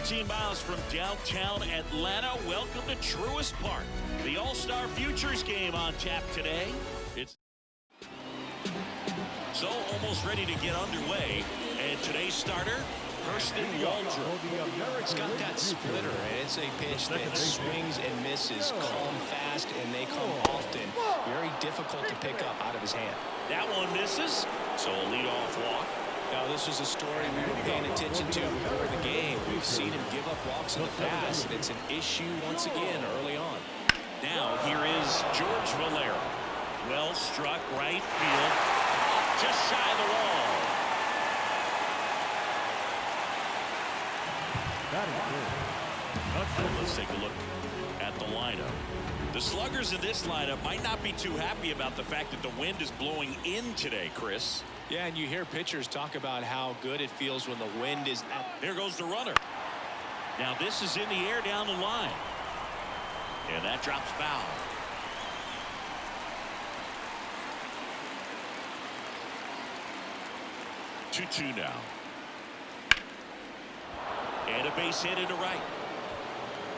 14 miles from downtown Atlanta. Welcome to Truist Park. The All-Star Futures game on tap today. It's so almost ready to get underway. And today's starter, Kirsten Waldrop. It's got that splitter, and it's a pitch that swings and misses, come fast, and they come often. Very difficult to pick up out of his hand. That one misses, so a leadoff walk. Now, this is a story we were paying attention to before the game. We've seen him give up walks in the past, and it's an issue once again early on. Now, here is George Valera. Well struck right field. Just shy of the wall. Let's take a look at the lineup. The sluggers in this lineup might not be too happy about the fact that the wind is blowing in today, Chris. Yeah, and you hear pitchers talk about how good it feels when the wind is at. There goes the runner. Now this is in the air down the line. And that drops foul. Two now. And a base hit into right.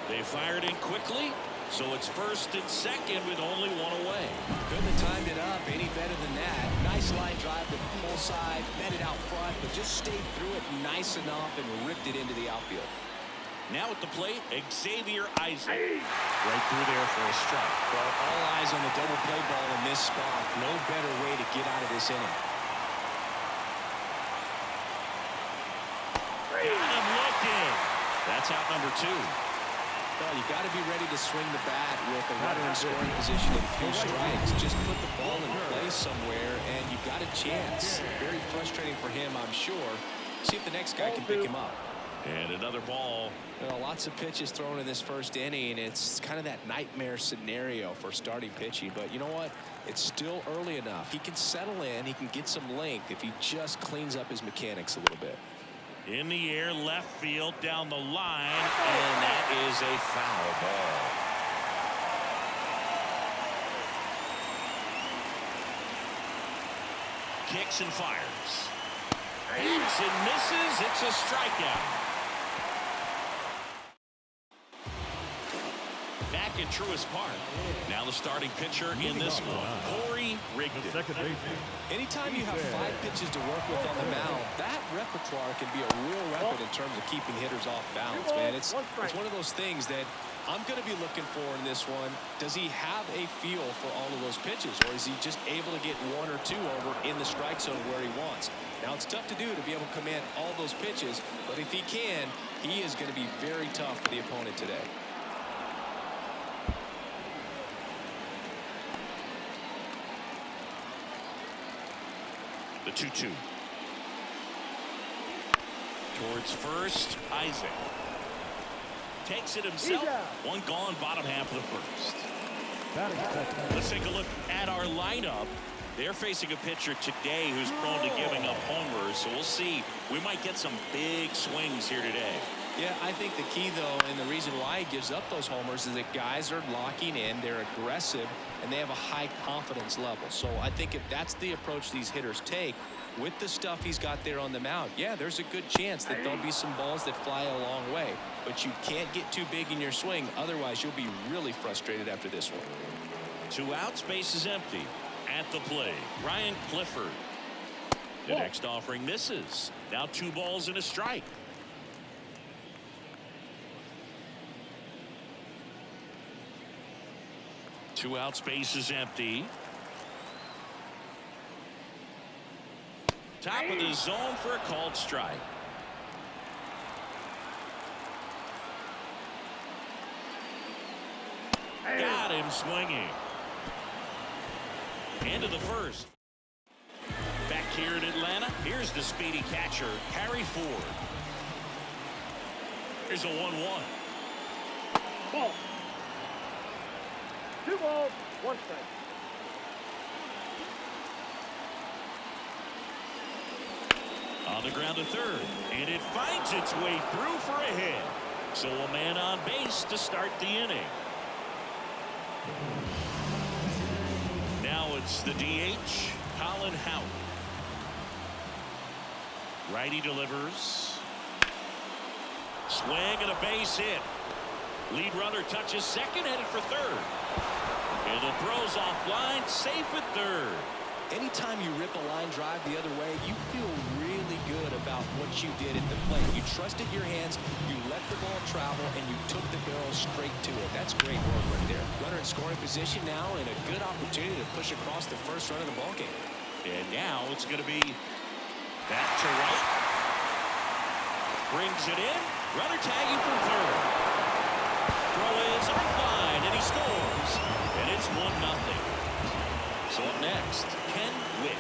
They fired in quickly, so it's first and second with only one away. Couldn't have timed it up any better than that. Nice line drive to the pull side, met it out front, but just stayed through it nice enough and ripped it into the outfield. Now at the plate, Xavier Isaac. Right through there for a strike. Well, all eyes on the double play ball in this spot. No better way to get out of this inning. Got him looking. That's out number 2. Well, you got to be ready to swing the bat with a runner in scoring position and 2 strikes. Just put the ball in place somewhere, and you've got a chance. Very frustrating for him, I'm sure. See if the next guy can pick him up. And another ball. Well, lots of pitches thrown in this first inning. It's kind of that nightmare scenario for starting pitching. But you know what? It's still early enough. He can settle in. He can get some length if he just cleans up his mechanics a little bit. In the air, left field, down the line, and that is a foul ball. Kicks and fires. Hits and misses. It's a strikeout. Back in Truist Park. Now the starting pitcher in this one, Corey Rigdon. Anytime you have 5 pitches to work with on the mound, that repertoire can be a real weapon in terms of keeping hitters off balance, man. It's one of those things that I'm going to be looking for in this one. Does he have a feel for all of those pitches, or is he just able to get 1 or 2 over in the strike zone where he wants? Now, it's tough to do to be able to command all those pitches, but if he can, he is going to be very tough for the opponent today. The 2-2. Towards first, Isaac. Takes it himself. One gone, bottom half of the first. Let's take a look at our lineup. They're facing a pitcher today who's prone to giving up homers, so we'll see. We might get some big swings here today. Yeah, I think the key, though, and the reason why he gives up those homers is that guys are locking in, they're aggressive, and they have a high confidence level. So I think if that's the approach these hitters take, with the stuff he's got there on the mound, yeah, there's a good chance that there'll be some balls that fly a long way. But you can't get too big in your swing, otherwise you'll be really frustrated after this one. 2 outs, base is empty. At the plate, Ryan Clifford. The next offering misses. Now 2 balls and a strike. Two outs, base is empty. Top of the zone for a called strike. Got him swinging. Into the first. Back here in Atlanta, here's the speedy catcher, Harry Ford. Here's a 1-1. Ball. 2 balls, 1 strike. On the ground to third, and it finds its way through for a hit. So a man on base to start the inning. Now it's the DH, Colin Houck. Righty delivers. Swing and a base hit. Lead runner touches second, headed for third. And the throw's offline, safe at third. Anytime you rip a line drive the other way, you feel really good about what you did at the plate. You trusted your hands, you let the ball travel, and you took the barrel straight to it. That's great work right there. Runner in scoring position now, and a good opportunity to push across the first run of the ballgame. And now it's going to be back to right. Brings it in. Runner tagging from third. Throw is offline, and he scores. And it's 1-0. So up next, Ken Wick.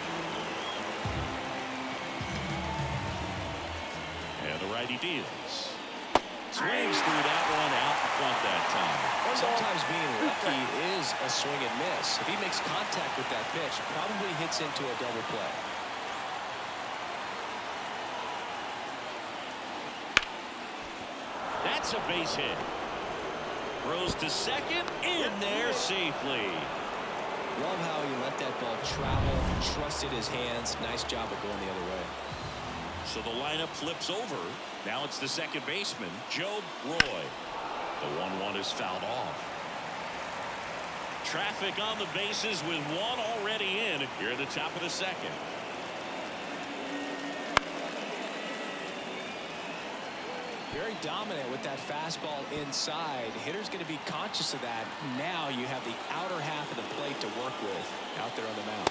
And the righty deals. Swings through that one out in front that time. Sometimes being lucky is a swing and miss. If he makes contact with that pitch, probably hits into a double play. That's a base hit. Throws to second, in there safely. Love how he let that ball travel, trusted his hands. Nice job of going the other way. So the lineup flips over. Now it's the second baseman, Joe Roy. The 1-1 is fouled off. Traffic on the bases with one already in here at the top of the second. Very dominant with that fastball inside. Hitter's going to be conscious of that. Now you have the outer half of the plate to work with out there on the mound.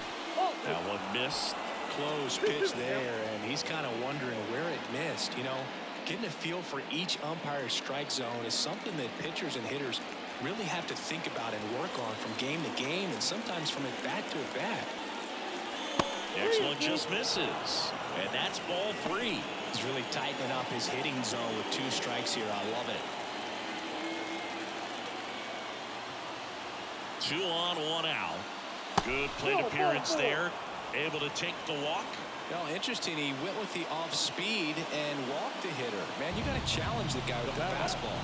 That one missed. Close pitch there, and he's kind of wondering where it missed. You know, getting a feel for each umpire's strike zone is something that pitchers and hitters really have to think about and work on from game to game, and sometimes from at bat to at bat. Next one just misses, and that's ball 3. He's really tightening up his hitting zone with 2 strikes here. I love it. 2 on, 1 out. Good plate appearance there. Able to take the walk. Well, interesting. He went with the off speed and walked the hitter. Man, you got to challenge the guy with the fastball.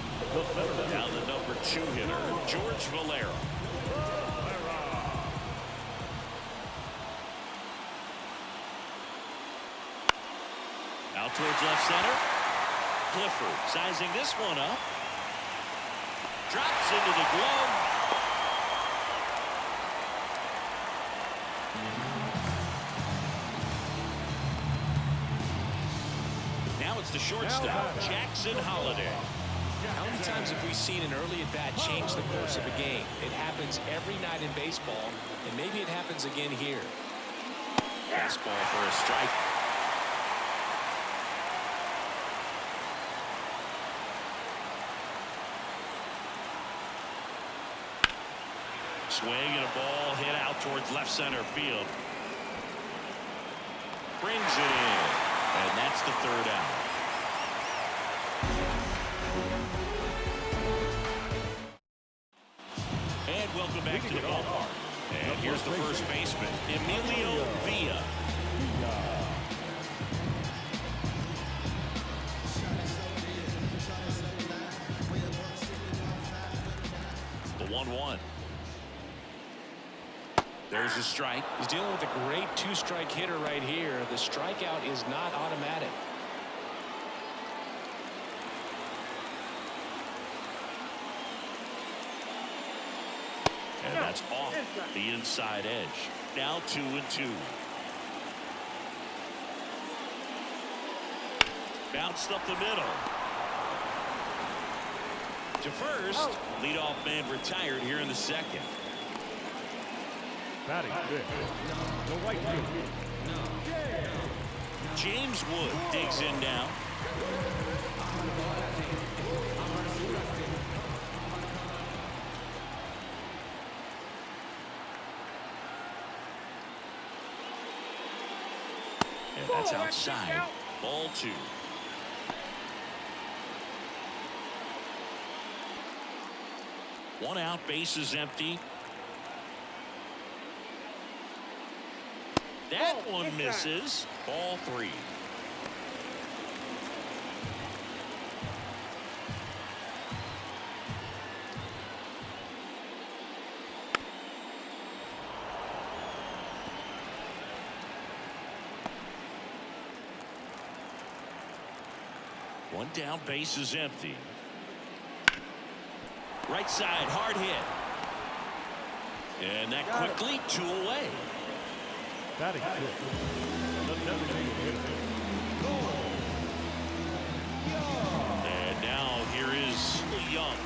Now the number 2 hitter, George Valera. Out towards left center. Clifford sizing this one up. Drops into the glove. Now it's the shortstop, Jackson Holliday. How many times have we seen an early at bat change the course of a game? It happens every night in baseball, and maybe it happens again here. Fastball for a strike. Swing and a ball hit out towards left center field. Brings it in. And that's the 3rd out. And welcome back to the ballpark. And here's the first baseman, Emilio Villa. The 1-1. There's a strike. He's dealing with a great 2-strike hitter right here. The strikeout is not automatic. And that's off the inside edge. Now 2-2. Bounced up the middle. To first. Leadoff man retired here in the second. Batting fifth, the right field. James Wood digs in now. And that's outside. Ball 2. One out, bases empty. That one misses. Ball 3. One down, base is empty. Right side, hard hit. And that quickly, 2 away. Batting fifth. The designated hitter. And now here is Young.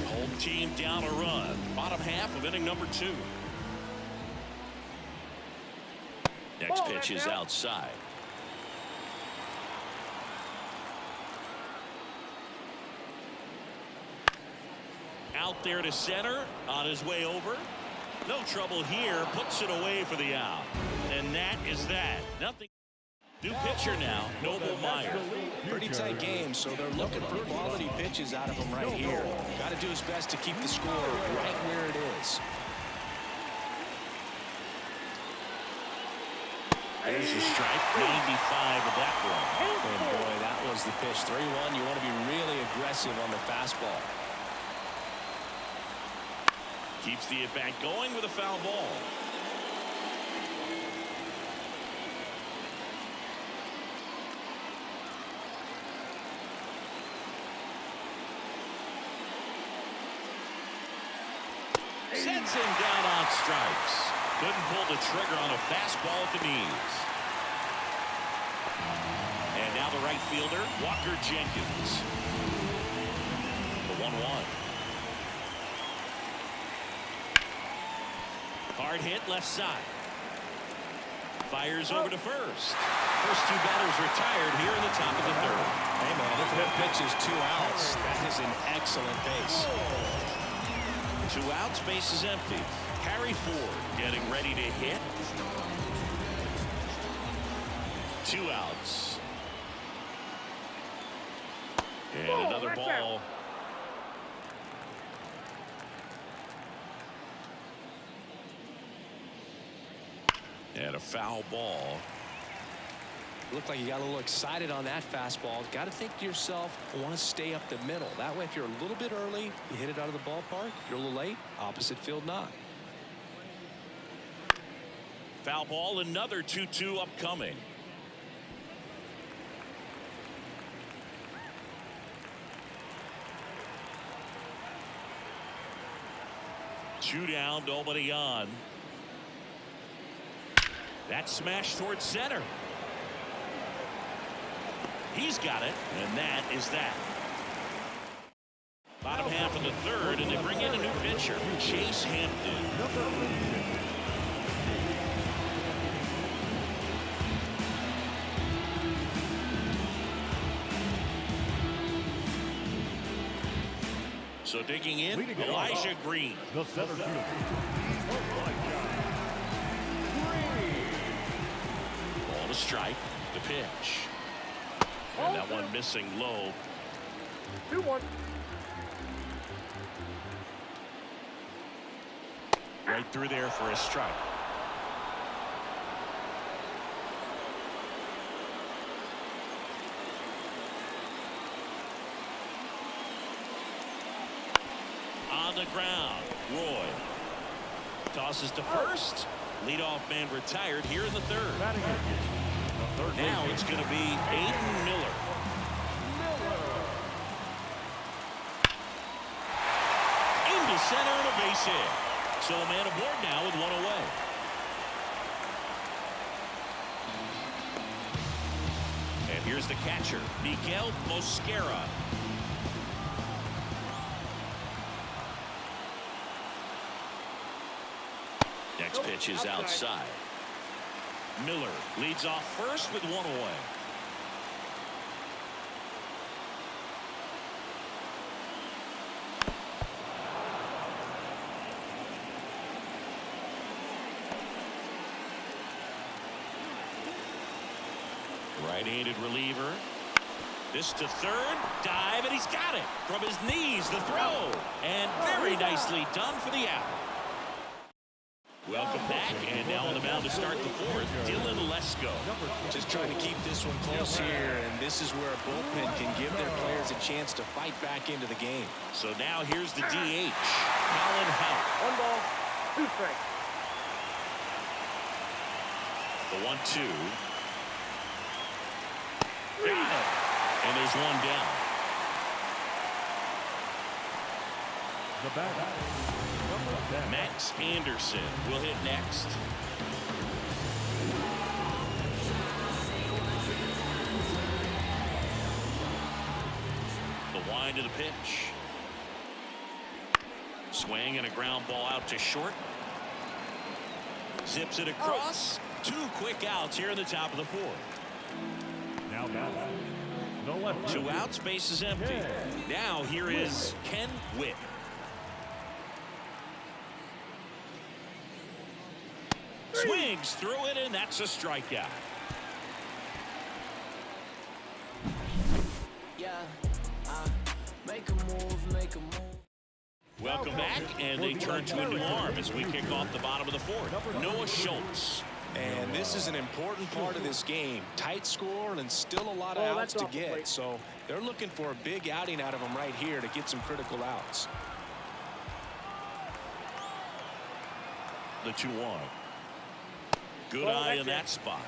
Home team down a run. Bottom half of inning number 2. Next pitch is outside. Out there to center, on his way over. No trouble here, puts it away for the out. And that is that. Nothing. New pitcher now, Noble Meyer. Pretty tight game, so they're looking for quality pitches out of him right here. Got to do his best to keep the score right where it is. There's a strike, 95 of that one. And boy, that was the pitch. 3-1. You want to be really aggressive on the fastball. Keeps the at-bat going with a foul ball. Sets him down on strikes. Couldn't pull the trigger on a fastball at the knees. And now the right fielder, Walker Jenkins. The 1-1. Hard hit left side. Fires over to first. First 2 batters retired here in the top of the 3rd. Hey, man, if that pitch is 2 outs, that is an excellent base. 2 outs, base is empty. Harry Ford getting ready to hit. 2 outs. And another ball. And a foul ball. Looked like you got a little excited on that fastball. Got to think to yourself, I want to stay up the middle. That way, if you're a little bit early, you hit it out of the ballpark. If you're a little late, opposite field not. Foul ball, another 2-2 upcoming. Two down, nobody on. That smash towards center. He's got it, and that is that. Bottom half of the 3rd, and they bring in a new pitcher, Chase Hampton. So digging in, Elijah Green. The center fielder. Ball to strike, the pitch. And that one missing low. 2-1. Right through there for a strike. On the ground, Roy tosses to first. Leadoff man retired here in the 3rd. Now it's going to be Aiden Miller. Into center and a base hit. So a man aboard now with 1 away. And here's the catcher, Miguel Mosquera. Next pitch is outside. Miller leads off first with 1 away. Right-handed reliever. This to 3rd, dive, and he's got it. From his knees, the throw. And very nicely done for the out. Welcome back, and now on the mound to start the 4th, Dylan Lesko. Just trying to keep this one close here, and this is where a bullpen can give their players a chance to fight back into the game. So now here's the DH, Colin Houck. 1 ball, 2 strikes. The The 1-2. Got it. And there's one down. The batter, Max Anderson will hit next. The wind of the pitch. Swing and a ground ball out to short. Zips it across. 2 quick outs here in the top of the 4th. now batter. No left. 2 outs, base is empty. Now here is Ken Witt. Swings through it, and that's a strikeout. Make a move. Welcome back, and they turn to a new arm as we kick off the bottom of the 4th. Noah Schultz. And this is an important part of this game. Tight score and still a lot of outs to get. So they're looking for a big outing out of them right here to get some critical outs. The 2-1. Good eye in that spot.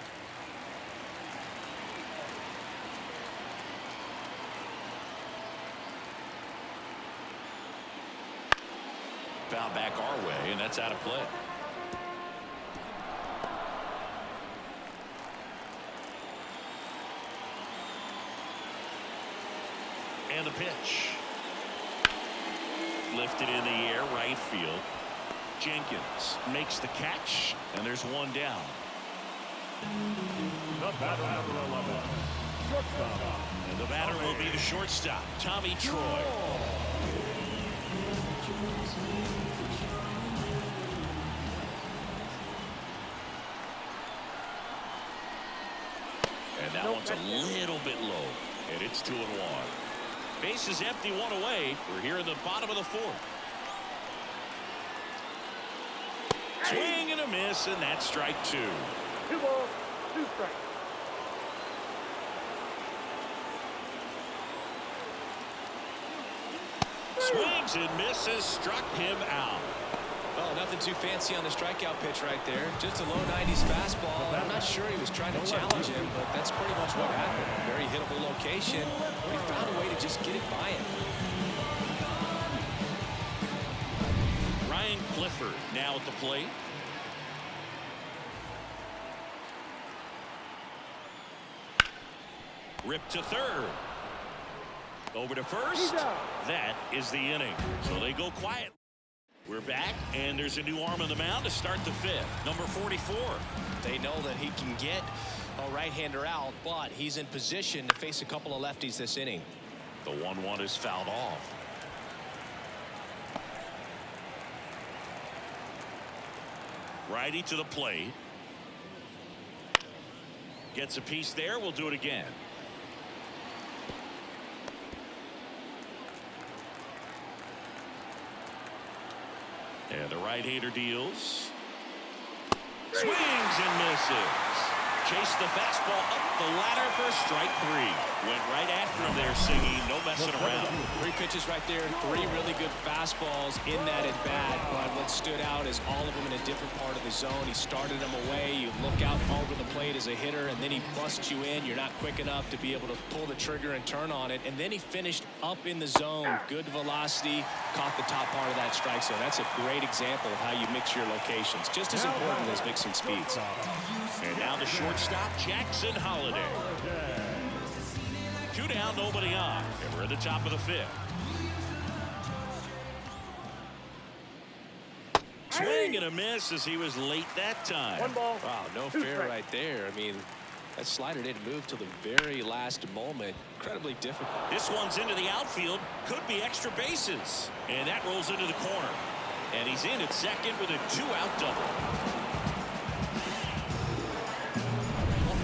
Foul back our way, and that's out of play. And the pitch. Lifted in the air, right field. Jenkins makes the catch, and there's one down. The batter, number 11. Shortstop. And the batter will be the shortstop, Tommy Troy. And that one's a little bit low, and it's 2-1. Base is empty, 1 away. We're here in the bottom of the 4th. Swing and a miss, and that's strike 2. 2 balls, 2 strikes. Swings and misses, struck him out. Oh, nothing too fancy on the strikeout pitch right there. Just a low 90s fastball. I'm not sure he was trying to challenge him, but that's pretty much what happened. Very hittable location. But he found a way to just get it by him. Ryan Clifford now at the plate. Ripped to third. Over to first. That is the inning. So they go quiet. We're back, and there's a new arm on the mound to start the 5th. Number 44. They know that he can get a right-hander out, but he's in position to face a couple of lefties this inning. The 1-1 is fouled off. Righty to the plate. Gets a piece there. We'll do it again. And the right-hander deals. Swings and misses. Chased the fastball up the ladder for strike 3. Went right after him there, singing, no messing around. 3 pitches right there, 3 really good fastballs in that at bat. But what stood out is all of them in a different part of the zone. He started them away. You look out over the plate as a hitter, and then he busts you in. You're not quick enough to be able to pull the trigger and turn on it. And then he finished up in the zone. Good velocity, caught the top part of that strike zone. That's a great example of how you mix your locations. Just as important as mixing speeds. And now the shortstop, Jackson Holliday. 2 down, nobody on. And we're at the top of the 5th. Swing and a miss as he was late that time. 1 ball. Wow, no fair right there. I mean, that slider didn't move till the very last moment. Incredibly difficult. This one's into the outfield. Could be extra bases. And that rolls into the corner. And he's in at second with a 2-out double.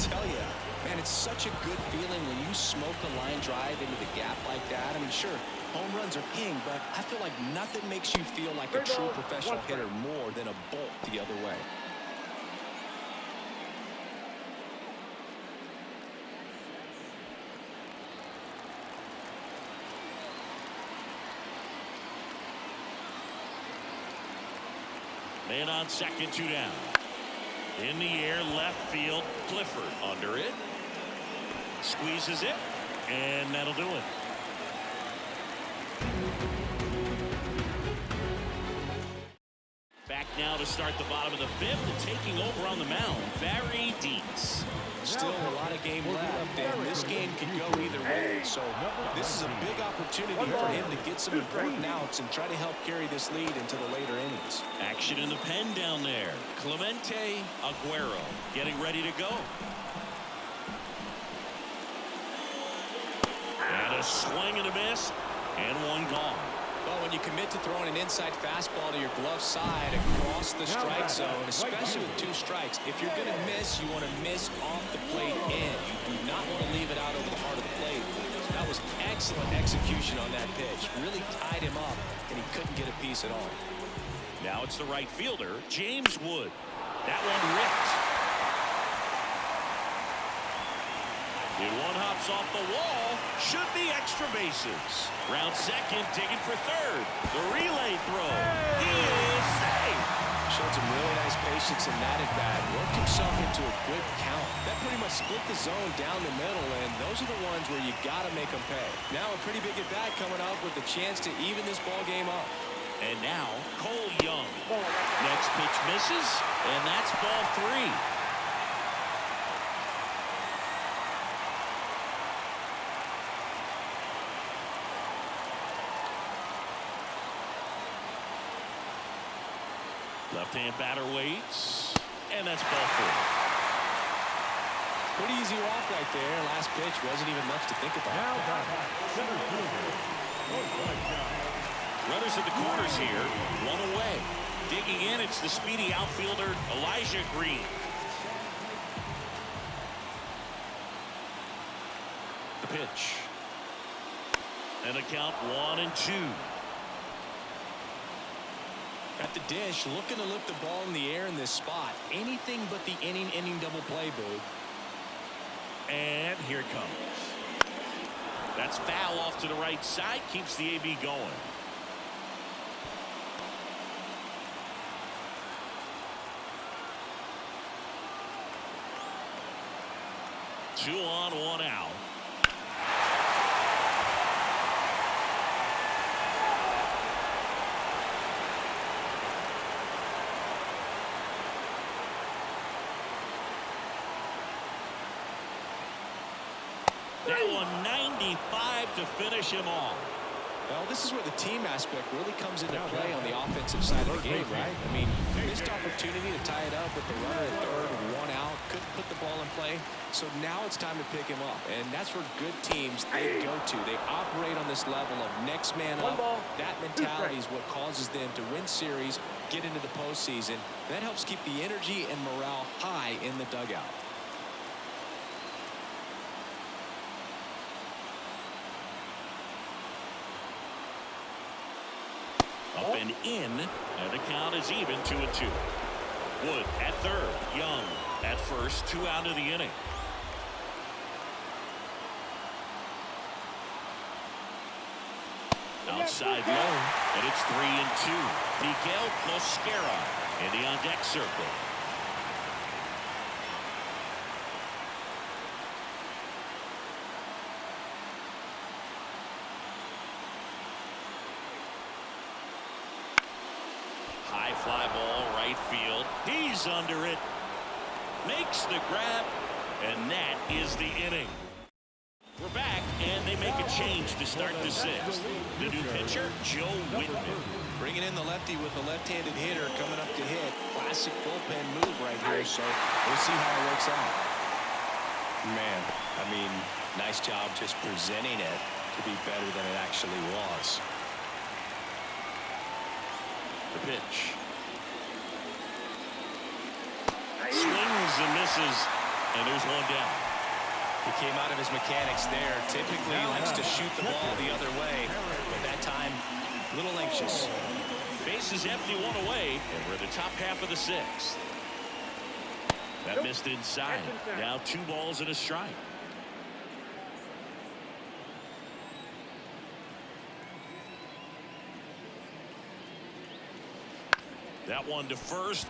Tell you, man, it's such a good feeling when you smoke a line drive into the gap like that. I mean, sure, home runs are king, but I feel like nothing makes you feel like a true professional hitter more than a bolt the other way. Man on second, 2 down. In the air, left field. Clifford under it. Squeezes it. And that'll do it. Back now to start the bottom of the fifth, and taking over on the mound, Barry Dietz. Still a lot of game left, and this game can go either way. So this is a big opportunity for him to get some important outs and try to help carry this lead into the later innings. Action in the pen down there. Clemente Aguero getting ready to go. And a swing and a miss, and one gone. Well, when you commit to throwing an inside fastball to your glove side across the strike zone, especially with 2 strikes, if you're going to miss, you want to miss off the plate in. You do not want to leave it out over the heart of the plate. So that was excellent execution on that pitch. Really tied him up, and he couldn't get a piece at all. Now it's the right fielder, James Wood. That one ripped. And one hops off the wall. Should be extra bases. Round second, digging for third. The relay throw. He is safe. Showed some really nice patience in that at bat. Worked himself into a good count. That pretty much split the zone down the middle, and those are the ones where you got to make them pay. Now a pretty big at bat coming up with the chance to even this ball game up. And now Cole Young. Next pitch misses, and that's ball 3. Left-hand batter waits, and that's ball 4. Pretty easy walk right there. Last pitch wasn't even much to think about. Now center fielder. Runners at the corners here, 1 away. Digging in, it's the speedy outfielder Elijah Green. The pitch. And a count 1-2. At the dish, looking to lift the ball in the air in this spot. Anything but the inning double play, Boo. And here it comes. That's foul off to the right side. Keeps the AB going. Two on, 1 out. That one 95 to finish him off. Well, this is where the team aspect really comes into play on the offensive side of the game, right? I mean, missed opportunity to tie it up with the runner at third with 1 out. Couldn't put the ball in play. So now it's time to pick him up. And that's where good teams, they go to. They operate on this level of next man up. That mentality is what causes them to win series, get into the postseason. That helps keep the energy and morale high in the dugout. Up and in, and the count is even, 2-2. Wood at third, Young at first, 2 out of the inning. Outside low, and it's 3-2. Miguel Mosquera in the on-deck circle. High fly ball, right field. He's under it. Makes the grab, and that is the inning. We're back, and they make a change to start the 6th. The new pitcher, Joe Whitman. Bringing in the lefty with a left-handed hitter coming up to hit. Classic bullpen move right here, so we'll see how it works out. Man, I mean, nice job just presenting it to be better than it actually was. The pitch. Swings and misses, and there's 1 down. He came out of his mechanics there. Typically likes to shoot the ball the other way, but that time, a little anxious. Base is empty, 1 away, and we're in the top half of the 6th. That missed inside. Now 2 balls and a strike. That one to first.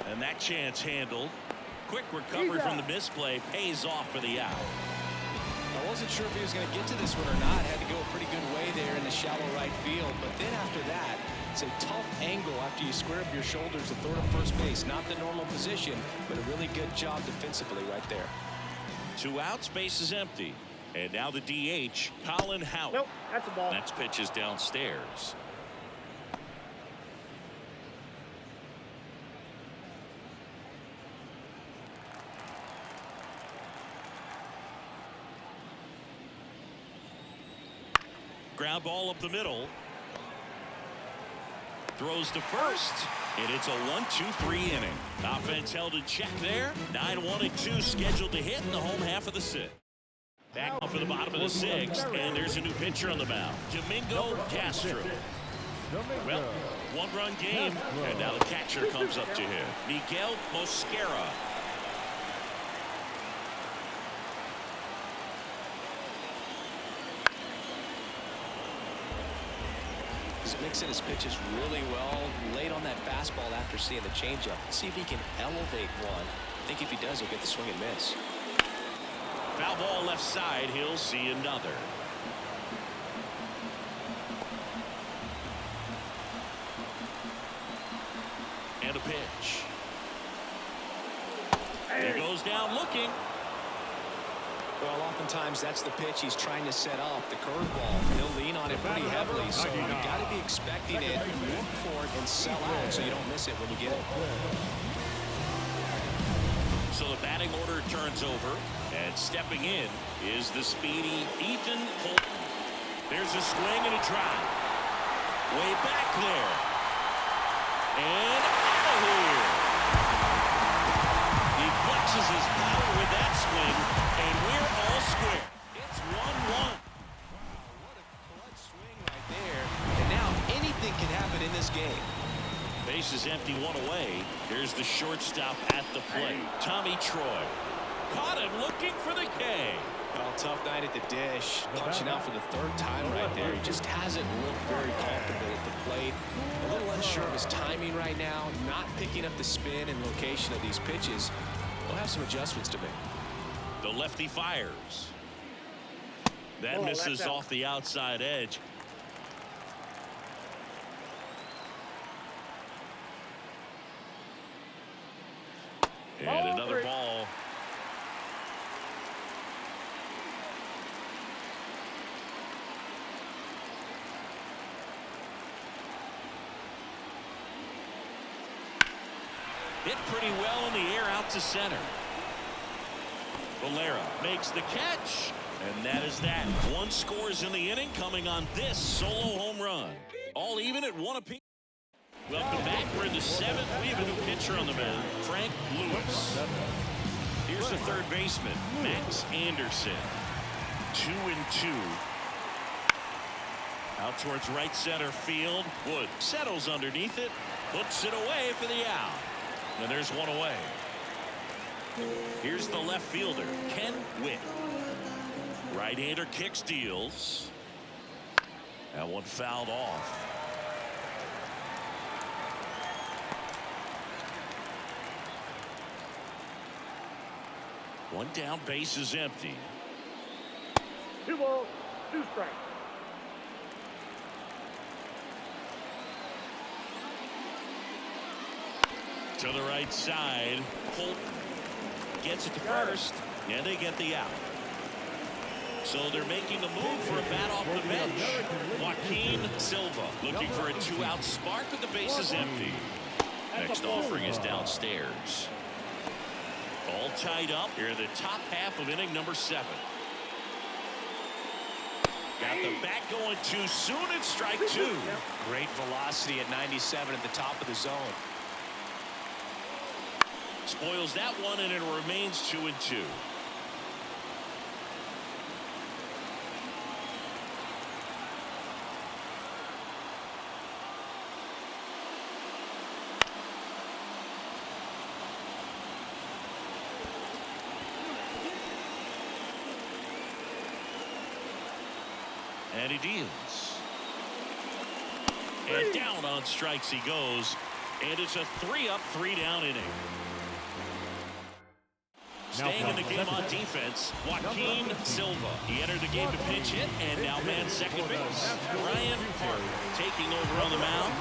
And that chance handled. Quick recovery from the misplay pays off for the out. I wasn't sure if he was going to get to this one or not. Had to go a pretty good way there in the shallow right field. But then after that, it's a tough angle after you square up your shoulders to throw to first base. Not the normal position, but a really good job defensively right there. 2 outs, base is empty. And now the DH, Colin Houck. Nope, that's a ball. That's pitches downstairs. Ground ball up the middle. Throws to first. And it's a 1-2-3 inning. Offense held in check there. 9-1-2 scheduled to hit in the home half of the 6th. Back up for the bottom of the 6th. And there's a new pitcher on the mound. Domingo Castro. Well, 1-run game. And now the catcher comes up to him. Miguel Mosquera. He's mixing his pitches really well. Late on that fastball after seeing the changeup. See if he can elevate one. I think if he does, he'll get the swing and miss. Foul ball left side. He'll see another. And a pitch. He goes down looking. Well, oftentimes that's the pitch he's trying to set up, the curveball. He'll lean on it pretty heavily, so you got to be expecting it, look for it, and sell out so you don't miss it when you get it. So the batting order turns over, and stepping in is the speedy Ethan Holton. There's a swing and a drive. Way back there. And out of here. He flexes his power with that swing, and we're all square. It's 1-1. Wow, what a clutch swing right there. And now anything can happen in this game. Base is empty, 1 away. Here's the shortstop at the plate. Tommy Troy. Caught him looking for the K. Well, tough night at the dish. Punching out for the 3rd time right there. He just hasn't looked very comfortable at the plate. A little unsure of his timing right now. Not picking up the spin and location of these pitches. We'll have some adjustments to make. The lefty fires. That misses off the outside edge. And another ball. Hit pretty well in the air out to center. Valera makes the catch. And that is that. 1 scores in the inning coming on this solo home run. All even at 1 apiece. Welcome back. We're in the 7th. We have a new pitcher on the mound, Frank Lewis. Here's the 3rd baseman, Max Anderson. 2-2. Out towards right center field. Wood settles underneath it. Puts it away for the out. And there's 1 away. Here's the left fielder, Ken Witt. Right-hander kicks, deals. That one fouled off. One down, base is empty. 2 balls, 2 strikes. To the right side, Holton gets it to first, and they get the out. So they're making the move for a bat off the bench. Joaquin Silva looking for a 2-out spark, but the base is empty. Next offering is downstairs. All tied up here in the top half of inning number 7. Got the bat going too soon. It's strike 2. Great velocity at 97 at the top of the zone. Spoils that one, and it remains 2-2. And he deals. And down on strikes he goes. And it's a 3-up, 3-down inning. Staying in the game on defense, Joaquin Silva. He entered the game to pinch hit, and now man second base. Ryan Hart taking over on the mound.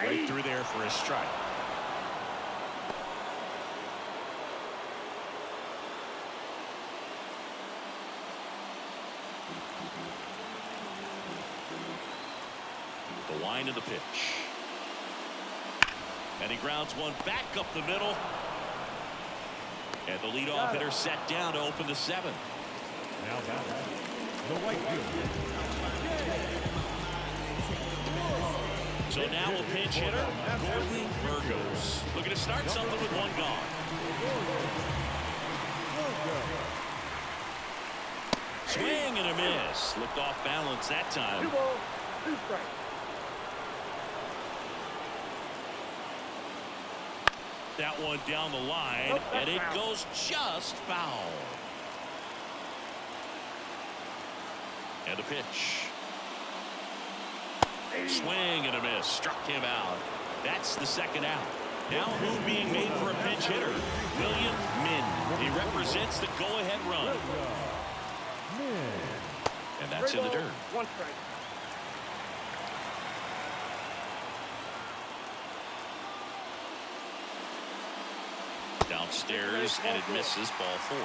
Right through there for a strike. The line of the pitch. And he grounds one back up the middle. And the leadoff hitter set down to open the 7th. Now the right field. So now a pinch hitter, Gordon Burgos. Looking to start something with one gone. Swing and a miss. Looked off balance that time. 2 balls, 2 strikes. That one down the line, and it goes just foul. And a pitch. Swing and a miss. Struck him out. That's the 2nd out. Now a move being made for a pinch hitter. William Min. He represents the go-ahead run. And that's in the dirt. 1 strike. Downstairs, and it misses. Ball 4.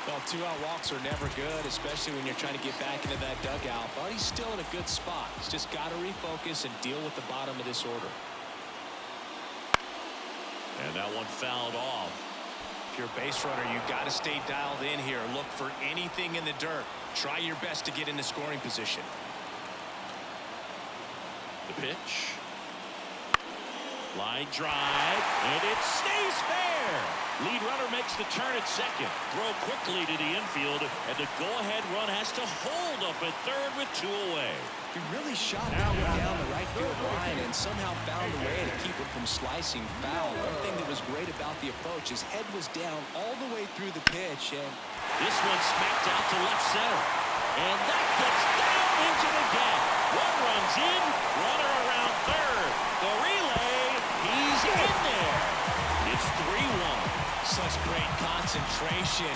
Well, 2-out walks are never good, especially when you're trying to get back into that dugout. But he's still in a good spot. He's just got to refocus and deal with the bottom of this order. And that one fouled off. If you're a base runner, you got to stay dialed in here. Look for anything in the dirt. Try your best to get into scoring position. The pitch. Line drive, and it stays fair. Lead runner makes the turn at second. Throw quickly to the infield, and the go-ahead run has to hold up at third with 2 away. He really shot that one down the right field line and somehow found a way to keep it from slicing foul. One thing that was great about the approach, his head was down all the way through the pitch, and this one smacked out to left center. And that gets down into the gap. One runs in, runner around third. The relay, he's in there. It's 3-1. Such great concentration.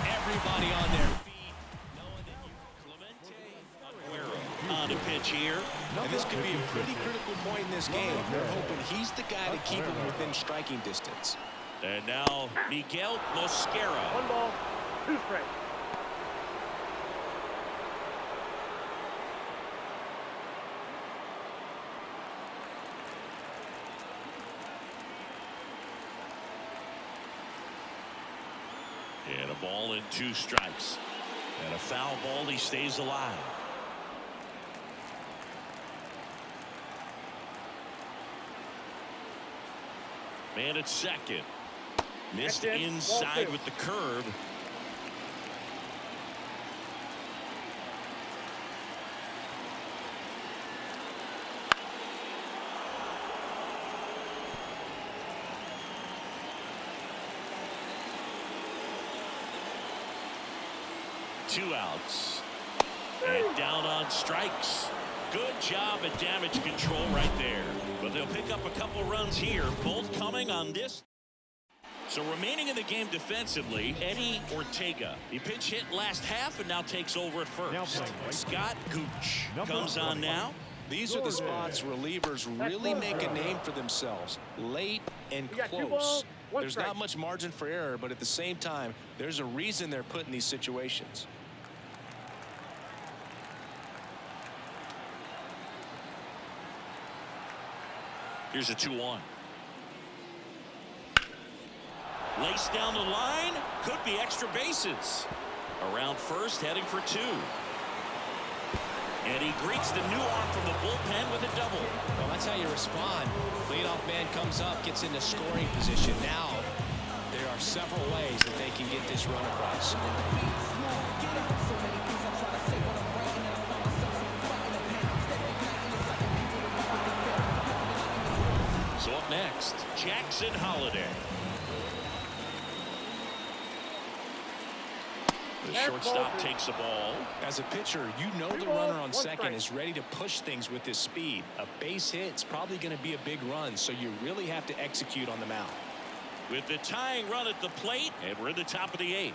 Everybody on their feet. Knowing that Clemente Aguero on the pitch here. And this could be a pretty critical point in this game. They're hoping he's the guy to keep him within striking distance. And now Miguel Mosquera. 1 ball, 2 strikes. And a ball and 2 strikes. And a foul ball, he stays alive. Man at second. Missed inside with the curve. Two outs. And down on strikes. Good job at damage control right there. But they'll pick up a couple runs here, both coming on this. So remaining in the game defensively, Eddie Ortega. He pinch hit last half and now takes over at first. Scott Gooch comes on now. These are the spots relievers really make a name for themselves. Late and close. There's not much margin for error, but at the same time, there's a reason they're put in these situations. Here's a 2-1. Laced down the line. Could be extra bases. Around first, heading for 2. And he greets the new arm from the bullpen with a double. Well, that's how you respond. Leadoff man comes up, gets into scoring position. Now, there are several ways that they can get this run across. So up next, Jackson Holiday. The shortstop takes the ball. As a pitcher, you know the runner on second is ready to push things with his speed. A base hit's probably going to be a big run, so you really have to execute on the mound. With the tying run at the plate, and we're in the top of the 8th.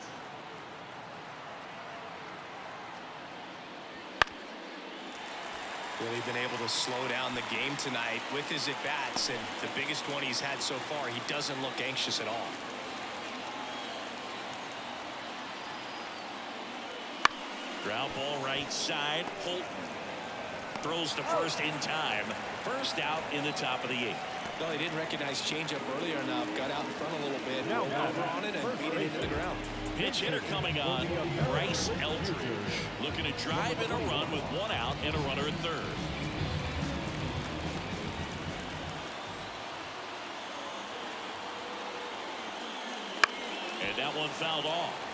Really been able to slow down the game tonight with his at-bats, and the biggest one he's had so far, he doesn't look anxious at all. Ground ball right side. Holton throws to first in time. First out in the top of the 8th. Well, he didn't recognize changeup earlier enough. Got out in front a little bit. Rolled over on it and beat it into the ground. Pitch hitter coming on. Bryce Eldridge looking to drive in a run with 1 out and a runner at third. And that one fouled off.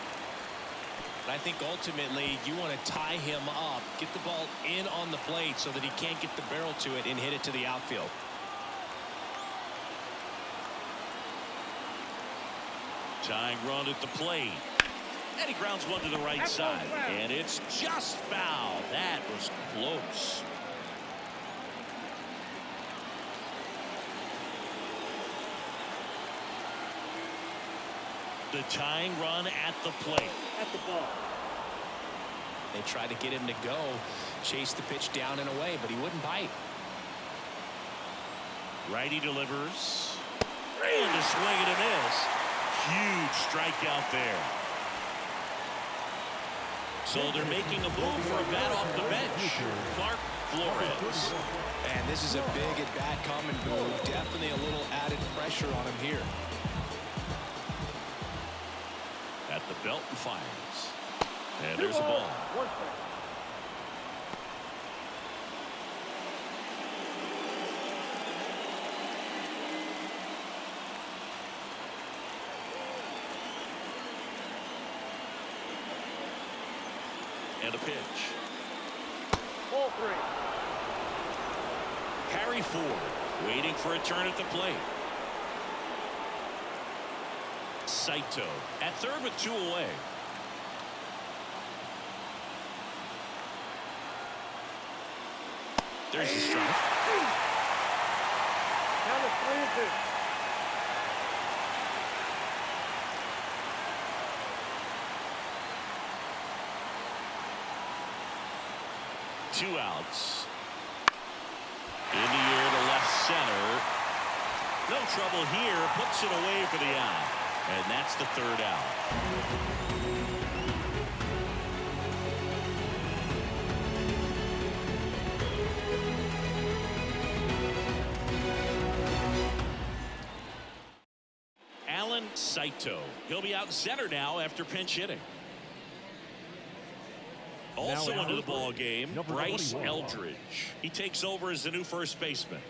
I think ultimately you want to tie him up, get the ball in on the plate so that he can't get the barrel to it and hit it to the outfield. Tying run at the plate. And he grounds one to the right side. And it's just foul. That was close. The tying run at the plate. At the ball. They tried to get him to go, chase the pitch down and away, but he wouldn't bite. Righty delivers. And a swing and a miss. Huge strikeout there. So they're making a move for a bat off the bench. Clark Flores. And this is a big at-bat coming, Boo. Definitely a little added pressure on him here. At the belt and fires. And there's a ball. And a pitch. Ball 3. Harry Ford waiting for a turn at the plate. Saito at third with 2 away. There's the strike. Down to 3-2. Two outs. In the air to left center. No trouble here. Puts it away for the out. And that's the 3rd out. Alan Saito. He'll be out in center now after pinch hitting. Also into the ball game, Bryce Eldridge. He takes over as the new first baseman.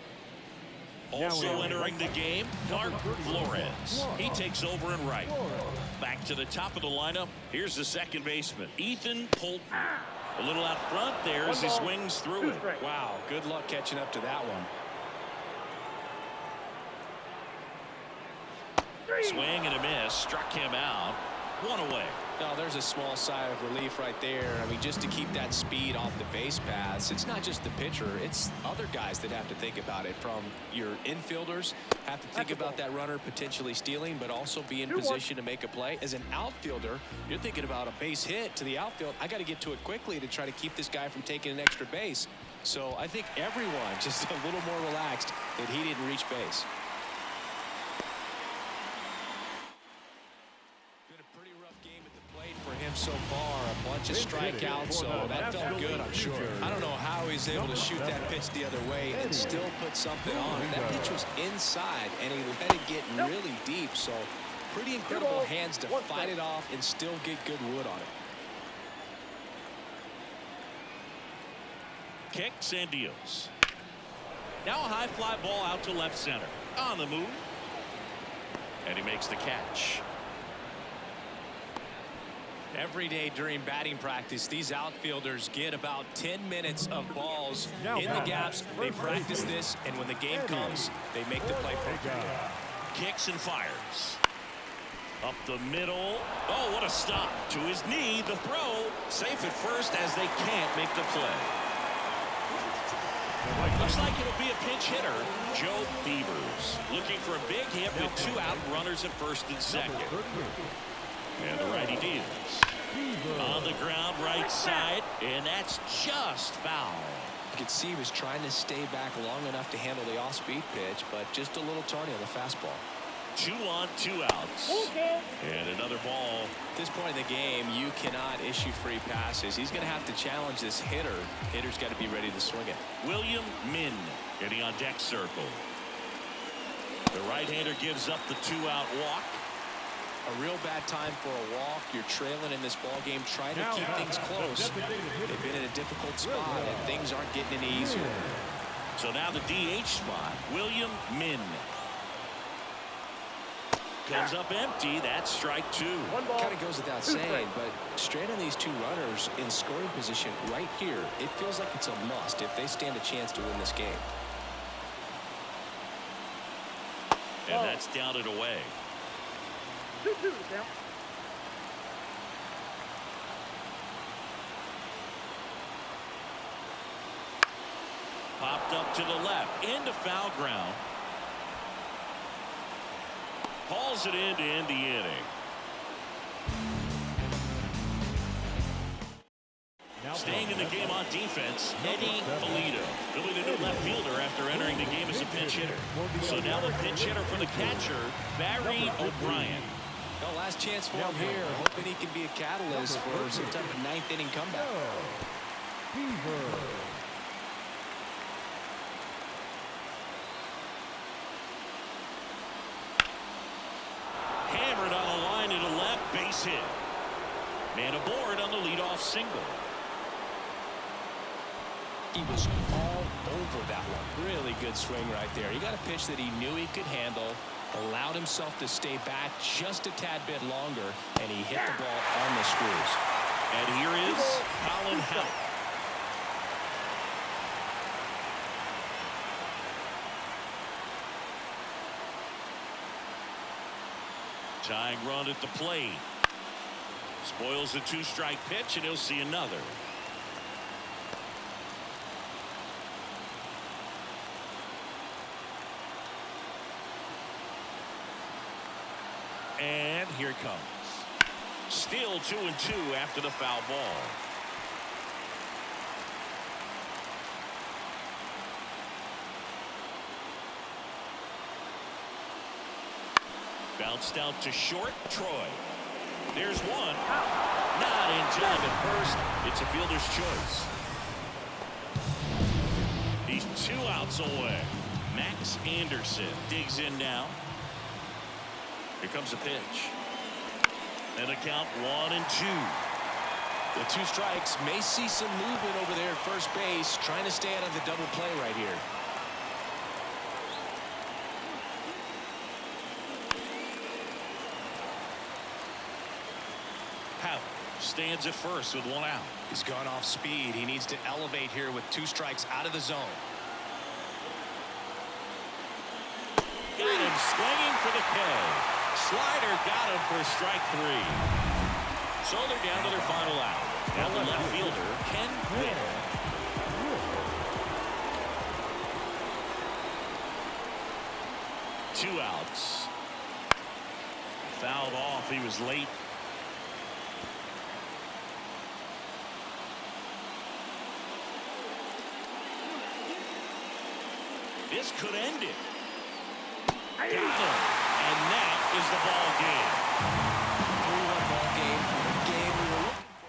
Also entering the game, Clark Flores. He takes over in right. Back to the top of the lineup. Here's the second baseman, Ethan Polton. A little out front there as he swings through it. Wow, good luck catching up to that one. Swing and a miss. Struck him out. 1 away. No, there's a small sigh of relief right there. I mean, just to keep that speed off the base paths. It's not just the pitcher. It's other guys that have to think about it. From your infielders, have to think about that runner potentially stealing, but also be in position to make a play. As an outfielder, you're thinking about a base hit to the outfield. I got to get to it quickly to try to keep this guy from taking an extra base. So I think everyone just a little more relaxed that he didn't reach base. So far, a bunch of strikeouts, so that felt good, I'm sure. I don't know how he's able to shoot that pitch the other way and still put something on it. That pitch was inside, and he let it get really deep, so pretty incredible hands to fight it off and still get good wood on it. Kicks and deals. Now a high fly ball out to left center. On the move. And he makes the catch. Every day during batting practice, these outfielders get about 10 minutes of balls in the gaps. They practice this, and when the game comes, they make the play perfect. Kicks and fires. Up the middle. Oh, what a stop. To his knee, the throw. Safe at first as they can't make the play. Looks like it'll be a pinch hitter. Joe Beavers looking for a big hit with 2 out, runners at first and second. And the righty deals. On the ground, right side, and that's just foul. You could see he was trying to stay back long enough to handle the off-speed pitch, but just a little tardy on the fastball. 2 on, 2 outs. And another ball. At this point in the game, you cannot issue free passes. He's going to have to challenge this hitter. Hitter's got to be ready to swing it. William Min getting on deck circle. The right-hander gives up the 2-out walk. A real bad time for a walk. You're trailing in this ball game. Try to keep things close. They've been in a difficult spot, and things aren't getting any easier. So now the DH spot, William Min. Comes up empty. That's strike 2. Kind of goes without saying, but straight on these 2 runners in scoring position right here, it feels like it's a must if they stand a chance to win this game. And that's down and away. 2-2 now. Popped up to the left into foul ground. Hauls it in to end the inning. Staying in the game on defense, Eddie Polito. Really the new left fielder after entering the game as a pinch hitter. So now the pinch hitter for the catcher, Barry O'Brien. Well, last chance for him here, hoping he can be a catalyst for some type of 9th inning comeback. Hammered on the line into left, base hit. Man aboard on the leadoff single. He was all over that one. Really good swing right there. He got a pitch that he knew he could handle, allowed himself to stay back just a tad bit longer, and he hit the ball on the screws. And here is Colin Houck. Tying run at the plate. Spoils the 2-strike pitch, and he'll see another. And here it comes. Still 2-2 after the foul ball. Bounced out to short, Troy. There's one. Not in time at first. It's a fielder's choice. He's 2 outs away. Max Anderson digs in now. Here comes a pitch. And a count 1-2. The 2 strikes may see some movement over there at first base, trying to stay out of the double play right here. Houck stands at first with 1 out. He's gone off speed. He needs to elevate here with 2 strikes out of the zone. Got him swinging for the K. Slider got him for strike 3. So they're down to their final out. Now the left fielder, Ken Whitt. Two outs. Fouled off. He was late. This could end it. Got him. And that is the ball game.